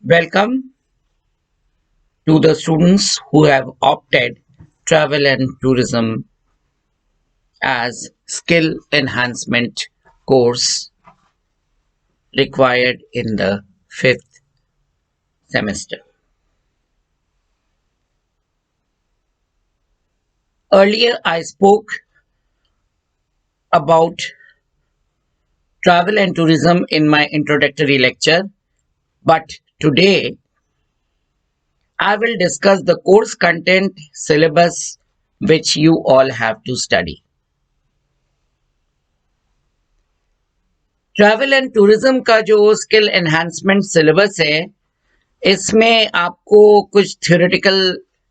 Welcome to the students who have opted travel and tourism as skill enhancement course required in the 5th semester. Earlier, I spoke about travel and tourism in my introductory lecture, but today I will discuss the course content syllabus which you all have to study. Travel and tourism का जो skill enhancement syllabus है, इसमें आपको कुछ theoretical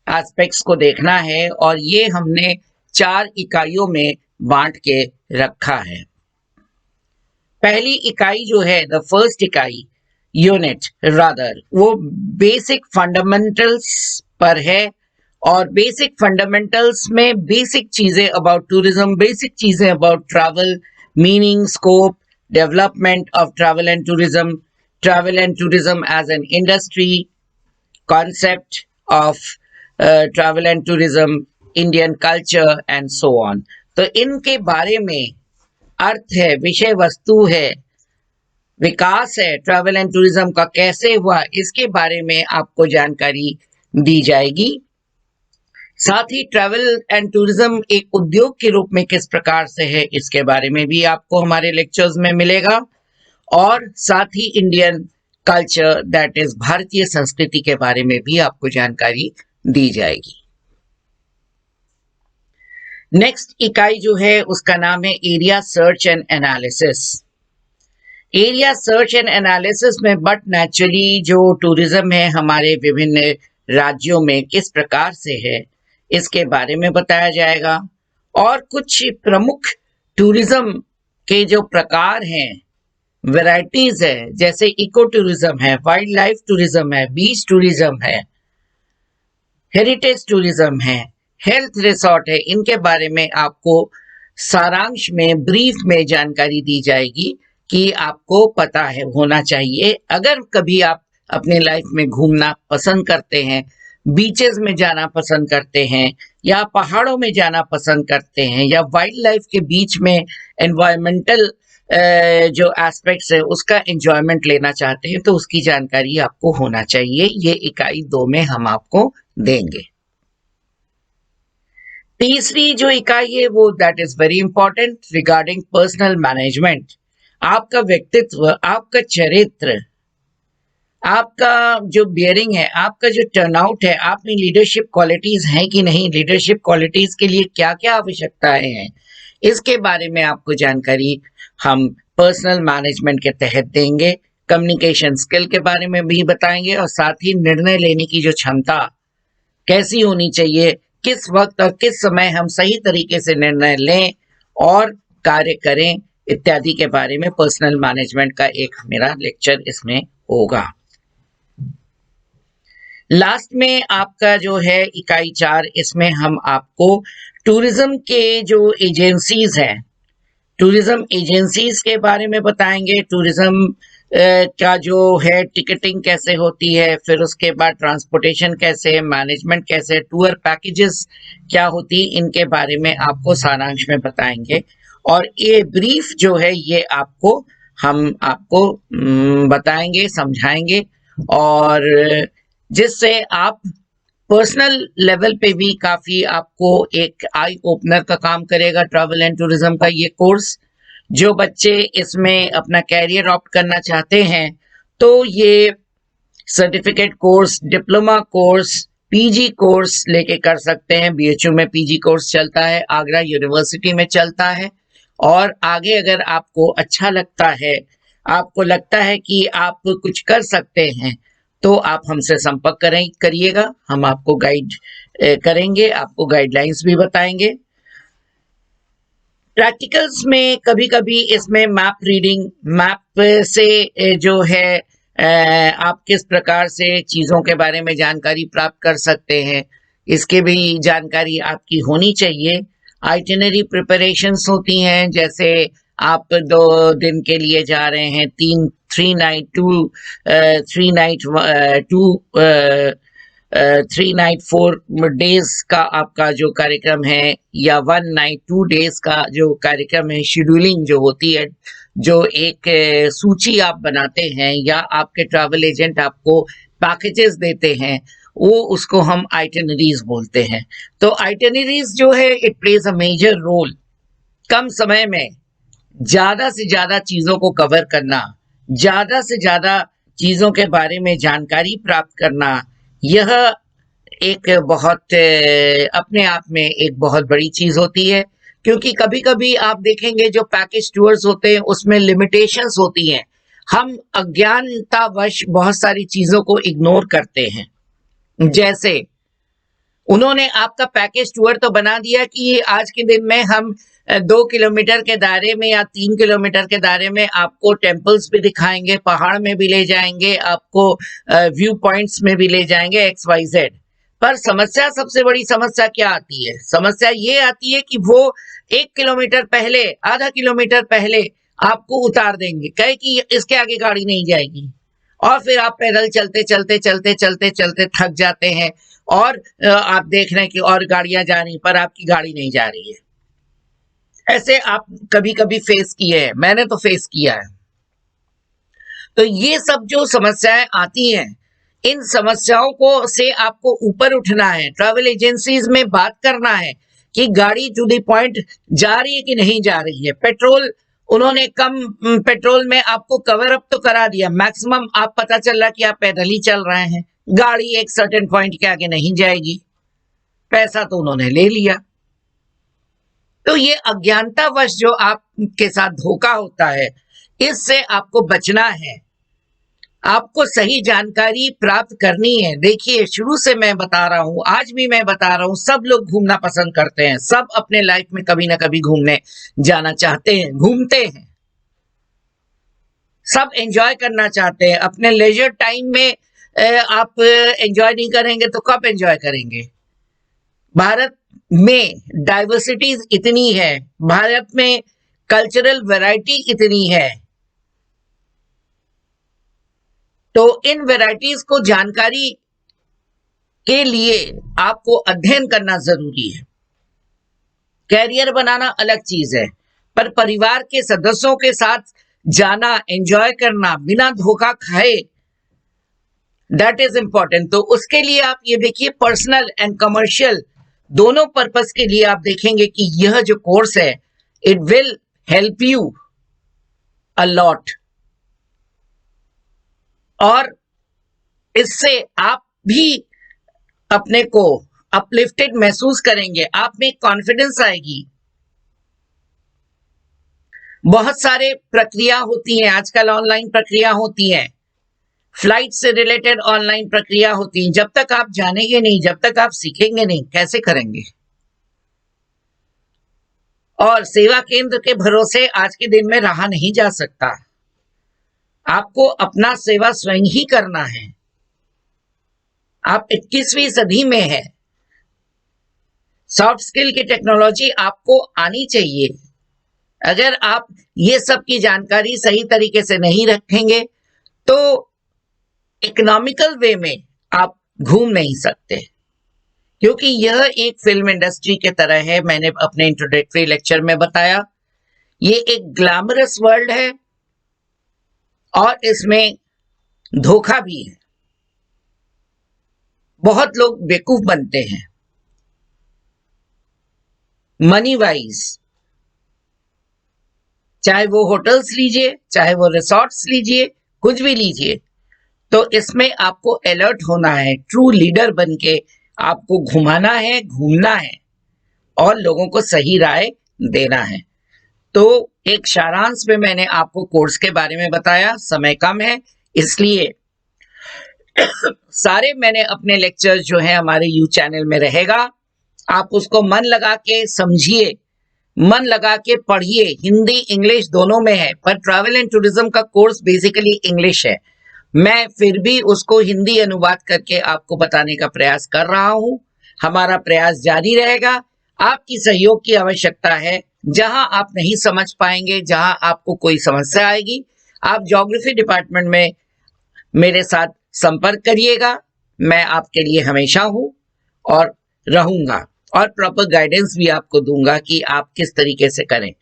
aspects को देखना है और ये हमने 4 इकाइयों में बांट के रखा है। पहली इकाई जो है, द फर्स्ट इकाई यूनिट रादर, वो बेसिक फंडामेंटल्स पर है और बेसिक फंडामेंटल्स में बेसिक चीजें अबाउट टूरिज्म, बेसिक चीजें about travel, meaning, scope, development of travel and tourism as an industry, concept of travel and tourism, Indian culture and so on. तो इनके बारे में अर्थ है, विषय वस्तु है, विकास है ट्रैवल एंड टूरिज्म का कैसे हुआ, इसके बारे में आपको जानकारी दी जाएगी। साथ ही ट्रैवल एंड टूरिज्म एक उद्योग के रूप में किस प्रकार से है, इसके बारे में भी आपको हमारे लेक्चर्स में मिलेगा और साथ ही इंडियन कल्चर, दैट इज भारतीय संस्कृति के बारे में भी आपको जानकारी दी जाएगी। नेक्स्ट इकाई जो है उसका नाम है area search and analysis. Area search and analysis में बट नेचुरली जो टूरिज्म है हमारे विभिन्न राज्यों में किस प्रकार से है, इसके बारे में बताया जाएगा और कुछ प्रमुख टूरिज्म के जो प्रकार हैं, वैरायटीज है, जैसे इको टूरिज्म है, वाइल्ड लाइफ टूरिज्म है, बीच टूरिज्म है, हेरिटेज टूरिज्म है, हेल्थ रिसोर्ट है, इनके बारे में आपको सारांश में, ब्रीफ में जानकारी दी जाएगी कि आपको पता है, होना चाहिए। अगर कभी आप अपने लाइफ में घूमना पसंद करते हैं, बीचेस में जाना पसंद करते हैं या पहाड़ों में जाना पसंद करते हैं या वाइल्ड लाइफ के बीच में एनवायरमेंटल जो एस्पेक्ट्स है उसका एंजॉयमेंट लेना चाहते हैं, तो उसकी जानकारी आपको होना चाहिए। ये इकाई 2 में हम आपको देंगे। तीसरी जो इकाई है वो that is very important regarding personal management. आपका व्यक्तित्व, आपका चरित्र, आपका जो बियरिंग है, आपका जो टर्नआउट है, आप में लीडरशिप क्वालिटीज हैं कि नहीं, लीडरशिप क्वालिटीज के लिए क्या क्या आवश्यकताएं हैं, इसके बारे में आपको जानकारी हम पर्सनल मैनेजमेंट के तहत देंगे। कम्युनिकेशन स्किल के बारे में भी बताएंगे और साथ ही निर्णय लेने की जो क्षमता कैसी होनी चाहिए, किस वक्त और किस समय हम सही तरीके से निर्णय लें और कार्य करें, इत्यादि के बारे में पर्सनल मैनेजमेंट का एक मेरा लेक्चर इसमें होगा। लास्ट में आपका जो है इकाई 4, इसमें हम आपको टूरिज्म के जो एजेंसीज हैं, टूरिज्म एजेंसीज के बारे में बताएंगे। टूरिज्म का जो है टिकटिंग कैसे होती है, फिर उसके बाद ट्रांसपोर्टेशन कैसे है, मैनेजमेंट कैसे, टूर पैकेजेस क्या होती, इनके बारे में आपको सारांश में बताएंगे और ये ब्रीफ जो है ये हम आपको बताएंगे, समझाएंगे और जिससे आप पर्सनल लेवल पे भी काफी आपको एक आई ओपनर का काम करेगा ट्रैवल एंड टूरिज्म का ये कोर्स। जो बच्चे इसमें अपना कैरियर ऑप्ट करना चाहते हैं तो ये certificate course, diploma course, PG course लेके कर सकते हैं। बीएचयू में पीजी कोर्स चलता है, आगरा यूनिवर्सिटी में चलता है और आगे अगर आपको अच्छा लगता है, आपको लगता है कि आप कुछ कर सकते हैं, तो आप हमसे संपर्क करिएगा, हम आपको गाइड करेंगे, आपको गाइडलाइंस भी बताएंगे। प्रैक्टिकल्स में कभी कभी इसमें मैप रीडिंग, मैप से जो है आप किस प्रकार से चीज़ों के बारे में जानकारी प्राप्त कर सकते हैं, इसके भी जानकारी आपकी होनी चाहिए। आइटिनरी प्रिपरेशंस होती हैं, जैसे आप 2 दिन के लिए जा रहे हैं, 3 नाइट 4 डेज का आपका जो कार्यक्रम है, या 1 नाइट 2 डेज का जो कार्यक्रम है, शेड्यूलिंग जो होती है, जो एक सूची आप बनाते हैं या आपके ट्रैवल एजेंट आपको पैकेजेस देते हैं, वो उसको हम आइटिनरीज बोलते हैं। तो आइटिनरीज जो है, it plays a major role कम समय में ज्यादा से ज्यादा चीजों को कवर करना, ज्यादा से ज्यादा चीजों के बारे में जानकारी प्राप्त करना। यह एक बहुत अपने आप में एक बहुत बड़ी चीज होती है, क्योंकि कभी कभी आप देखेंगे जो पैकेज टूर्स होते हैं उसमें लिमिटेशंस होती हैं। हम अज्ञानतावश बहुत सारी चीजों को इग्नोर करते हैं। जैसे उन्होंने आपका पैकेज टूर तो बना दिया कि आज के दिन में हम 2 किलोमीटर के दायरे में या 3 किलोमीटर के दायरे में आपको टेम्पल्स भी दिखाएंगे, पहाड़ में भी ले जाएंगे, आपको व्यू पॉइंट्स में भी ले जाएंगे, XYZ। पर समस्या, सबसे बड़ी समस्या क्या आती है? समस्या ये आती है कि वो 1 किलोमीटर पहले, आधा किलोमीटर पहले आपको उतार देंगे, कहे कि इसके आगे गाड़ी नहीं जाएगी, और फिर आप पैदल चलते चलते चलते चलते चलते थक जाते हैं, और आप देख रहे हैं कि और गाड़ियां जा रही पर आपकी गाड़ी नहीं जा रही है। ऐसे आप कभी कभी फेस किए हैं, मैंने तो फेस किया है। तो ये सब जो समस्याएं आती हैं, इन समस्याओं को से आपको ऊपर उठना है, ट्रैवल एजेंसीज में बात करना है कि गाड़ी टू द पॉइंट जा रही है कि नहीं जा रही है। पेट्रोल उन्होंने कम पेट्रोल में आपको कवर अप तो करा दिया, मैक्सिमम आप पता चल रहा कि आप पैदल ही चल रहे हैं, गाड़ी एक सर्टेन पॉइंट के आगे नहीं जाएगी, पैसा तो उन्होंने ले लिया। तो ये अज्ञानतावश जो आपके साथ धोखा होता है, इससे आपको बचना है, आपको सही जानकारी प्राप्त करनी है। देखिए, शुरू से मैं बता रहा हूं, आज भी मैं बता रहा हूं, सब लोग घूमना पसंद करते हैं, सब अपने लाइफ में कभी ना कभी घूमने जाना चाहते हैं, घूमते हैं, सब एंजॉय करना चाहते हैं। अपने लेजर टाइम में आप एंजॉय नहीं करेंगे तो कब एंजॉय करेंगे? भारत में डाइवर्सिटीज इतनी है, भारत में कल्चरल वैरायटी इतनी है, तो इन वैरायटीज को जानकारी के लिए आपको अध्ययन करना जरूरी है। कैरियर बनाना अलग चीज है, पर परिवार के सदस्यों के साथ जाना, एंजॉय करना बिना धोखा खाए, दैट इज इंपॉर्टेंट। तो उसके लिए आप ये देखिए, पर्सनल एंड कमर्शियल दोनों पर्पस के लिए आप देखेंगे कि यह जो कोर्स है, it will help you a lot, और इससे आप भी अपने को अपलिफ्टेड महसूस करेंगे, आप में कॉन्फिडेंस आएगी। बहुत सारे प्रक्रिया होती हैं आजकल, ऑनलाइन प्रक्रिया होती हैं, फ्लाइट से रिलेटेड ऑनलाइन प्रक्रिया होती है। जब तक आप जानेंगे नहीं, जब तक आप सीखेंगे नहीं, कैसे करेंगे? और सेवा केंद्र के भरोसे आज के दिन में रहा नहीं जा सकता, आपको अपना सेवा स्वयं ही करना है। आप 21वीं सदी में है, सॉफ्ट स्किल की टेक्नोलॉजी आपको आनी चाहिए। अगर आप ये सब की जानकारी सही तरीके से नहीं रखेंगे तो इकोनॉमिकल वे में आप घूम नहीं सकते, क्योंकि यह एक फिल्म इंडस्ट्री के तरह है। मैंने अपने इंट्रोडक्टरी लेक्चर में बताया, ये एक ग्लैमरस वर्ल्ड है और इसमें धोखा भी है। बहुत लोग बेवकूफ बनते हैं मनी वाइज, चाहे वो होटल्स लीजिए, चाहे वो रिसोर्ट्स लीजिए, कुछ भी लीजिए, तो इसमें आपको अलर्ट होना है, ट्रू लीडर बनके आपको घुमाना है, घूमना है और लोगों को सही राय देना है। तो एक सारांश में मैंने आपको कोर्स के बारे में बताया, समय कम है इसलिए सारे मैंने अपने लेक्चर जो है हमारे यू चैनल में रहेगा, आप उसको मन लगा के समझिए, मन लगा के पढ़िए। हिंदी इंग्लिश दोनों में है, पर ट्रैवल एंड टूरिज्म का कोर्स बेसिकली इंग्लिश है, मैं फिर भी उसको हिंदी अनुवाद करके आपको बताने का प्रयास कर रहा हूं। हमारा प्रयास जारी रहेगा, आपकी सहयोग की आवश्यकता है। जहां आप नहीं समझ पाएंगे, जहां आपको कोई समस्या आएगी, आप ज्योग्राफी डिपार्टमेंट में मेरे साथ संपर्क करिएगा। मैं आपके लिए हमेशा हूं और रहूंगा, और प्रॉपर गाइडेंस भी आपको दूंगा कि आप किस तरीके से करें।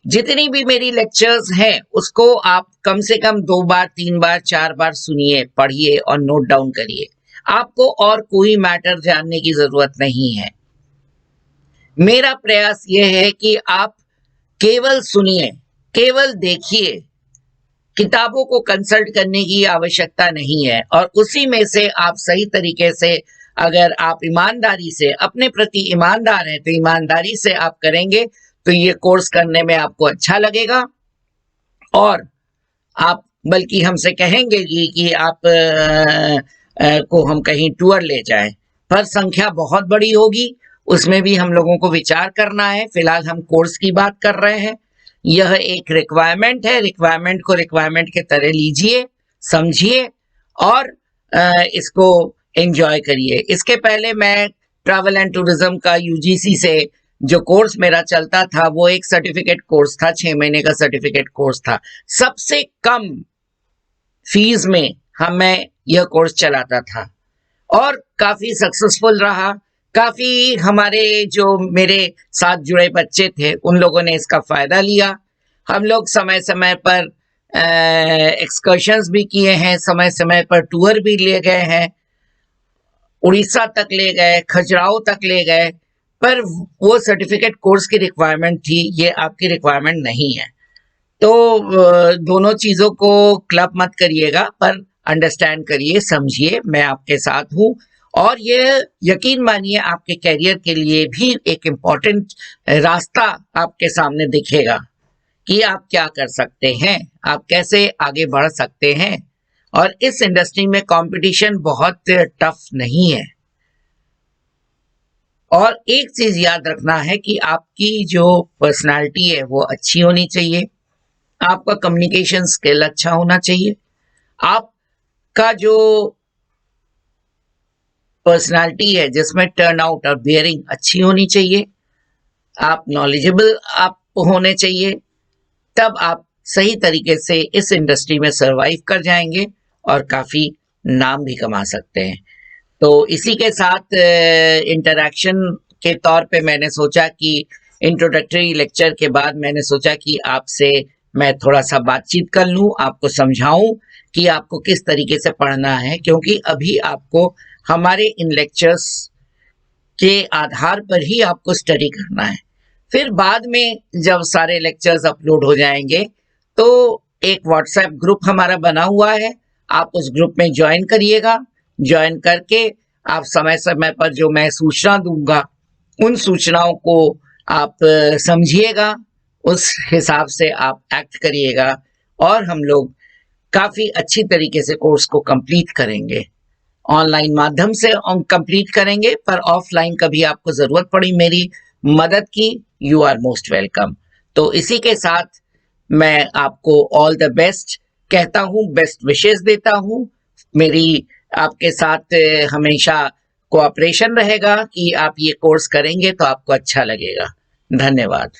जितनी भी मेरी लेक्चर्स हैं उसको आप कम से कम 2 बार, 3 बार, 4 बार सुनिए, पढ़िए और नोट डाउन करिए। आपको और कोई मैटर जानने की जरूरत नहीं है। मेरा प्रयास यह है कि आप केवल सुनिए, केवल देखिए, किताबों को कंसल्ट करने की आवश्यकता नहीं है, और उसी में से आप सही तरीके से, अगर आप ईमानदारी से, अपने प्रति ईमानदार हैं तो ईमानदारी से आप करेंगे तो ये कोर्स करने में आपको अच्छा लगेगा, और आप बल्कि हमसे कहेंगे कि आप को हम कहीं टूर ले जाएं। पर संख्या बहुत बड़ी होगी, उसमें भी हम लोगों को विचार करना है। फिलहाल हम कोर्स की बात कर रहे हैं। यह एक रिक्वायरमेंट है, रिक्वायरमेंट को रिक्वायरमेंट के तरह लीजिए, समझिए और इसको एंजॉय करिए। इसके पहले मैं ट्रैवल एंड टूरिज्म का यूजीसी से जो कोर्स मेरा चलता था वो एक सर्टिफिकेट कोर्स था, 6 महीने का सर्टिफिकेट कोर्स था। सबसे कम फीस में मैं यह कोर्स चलाता था और काफी सक्सेसफुल रहा। काफी हमारे जो मेरे साथ जुड़े बच्चे थे उन लोगों ने इसका फायदा लिया। हम लोग समय समय पर एक्सकर्शंस भी किए हैं, समय समय पर टूर भी ले गए हैं, उड़ीसा तक ले गए, खजुराहो तक ले गए। पर वो सर्टिफिकेट कोर्स की रिक्वायरमेंट थी, ये आपकी रिक्वायरमेंट नहीं है। तो दोनों चीजों को क्लब मत करिएगा, पर अंडरस्टैंड करिए, समझिए, मैं आपके साथ हूं। और ये यकीन मानिए आपके कैरियर के लिए भी एक इम्पॉर्टेंट रास्ता आपके सामने दिखेगा कि आप क्या कर सकते हैं, आप कैसे आगे बढ़ सकते हैं। और इस इंडस्ट्री में कंपटीशन बहुत टफ नहीं है। और एक चीज याद रखना है कि आपकी जो पर्सनालिटी है वो अच्छी होनी चाहिए, आपका कम्युनिकेशन स्किल अच्छा होना चाहिए, आपका जो पर्सनालिटी है जिसमें टर्न आउट और बियरिंग अच्छी होनी चाहिए, आप नॉलेजेबल आप होने चाहिए। तब आप सही तरीके से इस इंडस्ट्री में सरवाइव कर जाएंगे और काफी नाम भी कमा सकते हैं। तो इसी के साथ इंटरैक्शन के तौर पे मैंने सोचा कि इंट्रोडक्टरी लेक्चर के बाद मैंने सोचा कि आपसे मैं थोड़ा सा बातचीत कर लूं, आपको समझाऊं कि आपको किस तरीके से पढ़ना है, क्योंकि अभी आपको हमारे इन लेक्चर्स के आधार पर ही आपको स्टडी करना है। फिर बाद में जब सारे लेक्चर्स अपलोड हो जाएंगे तो एक व्हाट्सएप ग्रुप हमारा बना हुआ है, आप उस ग्रुप में ज्वाइन करिएगा। ज्वाइन करके आप समय समय पर जो मैं सूचना दूंगा उन सूचनाओं को आप समझिएगा, उस हिसाब से आप एक्ट करिएगा और हम लोग काफी अच्छी तरीके से कोर्स को कंप्लीट करेंगे। ऑनलाइन माध्यम से कंप्लीट करेंगे, पर ऑफलाइन कभी आपको जरूरत पड़ी मेरी मदद की, यू आर मोस्ट वेलकम। तो इसी के साथ मैं आपको ऑल द बेस्ट कहता हूँ, बेस्ट विशेस देता हूँ। मेरी आपके साथ हमेशा कोऑपरेशन रहेगा कि आप ये कोर्स करेंगे तो आपको अच्छा लगेगा। धन्यवाद।